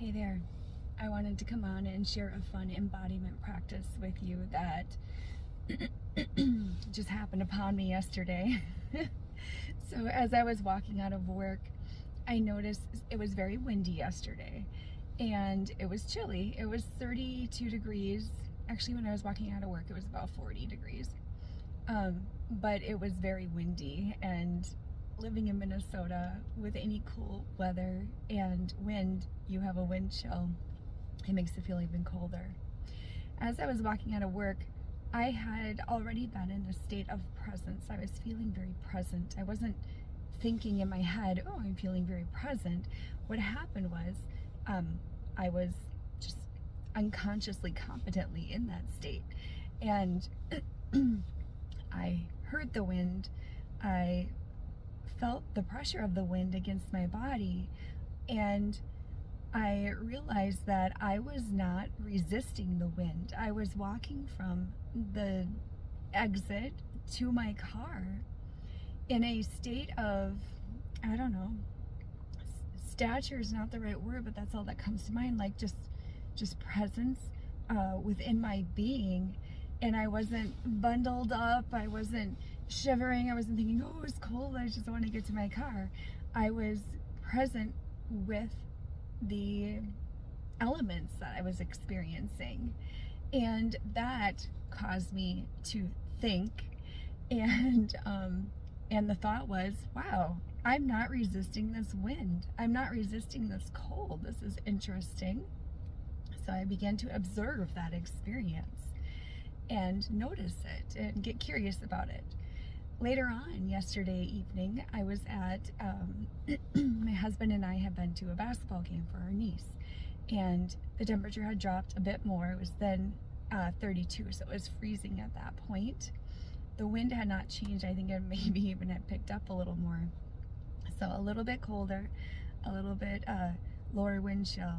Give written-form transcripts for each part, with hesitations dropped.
Hey there. I wanted to come on and share a fun embodiment practice with you that just happened upon me yesterday. So as I was walking out of work, I noticed it was very windy yesterday and it was chilly. It was 32 degrees. Actually, when I was walking out of work, it was about 40 degrees. But it was very windy, and living in Minnesota with any cool weather and wind, you have a wind chill. It makes it feel even colder. As I was walking out of work, I had already been in a state of presence. I was feeling very present. I wasn't thinking in my head, oh, I'm feeling very present. What happened was I was just unconsciously, competently in that state. And I heard the wind. I felt the pressure of the wind against my body, and I realized that I was not resisting the wind. I was walking from the exit to my car in a state of, I don't know, stature is not the right word, but that's all that comes to mind, like just presence within my being. And I wasn't bundled up, I wasn't shivering, I wasn't thinking, oh, it's cold, I just want to get to my car. I was present with the elements that I was experiencing. And that caused me to think. And the thought was, wow, I'm not resisting this wind. I'm not resisting this cold. This is interesting. So I began to observe that experience and notice it and get curious about it. Later on, yesterday evening, I was at, my husband and I have been to a basketball game for our niece, and the temperature had dropped a bit more. It was then 32, so it was freezing at that point. The wind had not changed. I think it maybe even had picked up a little more. So a little bit colder, a little bit lower wind chill.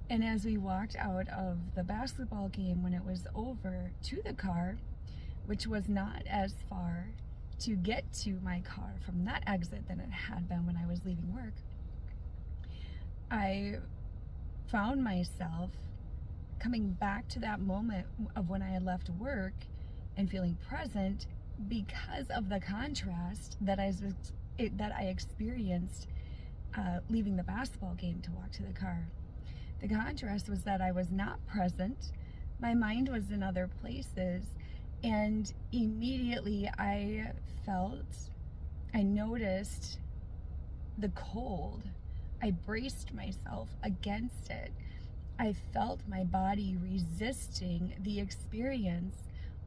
And as we walked out of the basketball game, when it was over, to the car, which was not as far to get to my car from that exit than it had been when I was leaving work, I found myself coming back to that moment of when I had left work and feeling present because of the contrast that I experienced leaving the basketball game to walk to the car. The contrast was that I was not present. My mind was in other places, and immediately I noticed the cold. I braced myself against it. I felt my body resisting the experience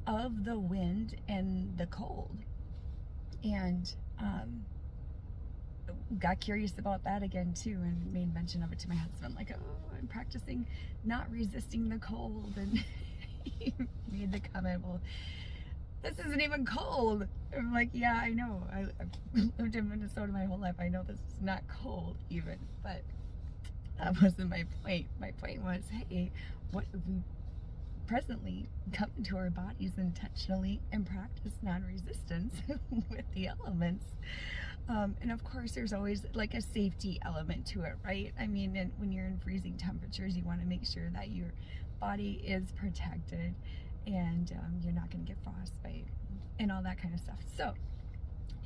of the wind and the cold. And got curious about that again too, and made mention of it to my husband, like, oh, I'm practicing not resisting the cold. And he made the comment, well, this isn't even cold. I'm like, yeah, I know, I've lived in Minnesota my whole life, I know this is not cold even, but that wasn't my point. My point was, hey, what if we presently come into our bodies intentionally and practice non-resistance with the elements? And of course, there's always like a safety element to it, right? I mean, when you're in freezing temperatures, you want to make sure that your body is protected and you're not going to get frostbite and all that kind of stuff. So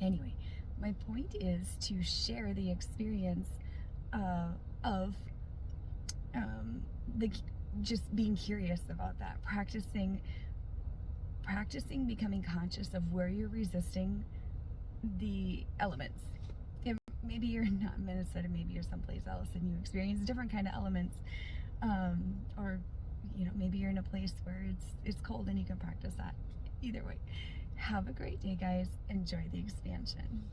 anyway, my point is to share the experience of just being curious about that, practicing becoming conscious of where you're resisting the elements. If maybe you're not in Minnesota, maybe you're someplace else and you experience different kind of elements, or maybe you're in a place where it's cold and you can practice that. Either way, have a great day, guys. Enjoy the expansion.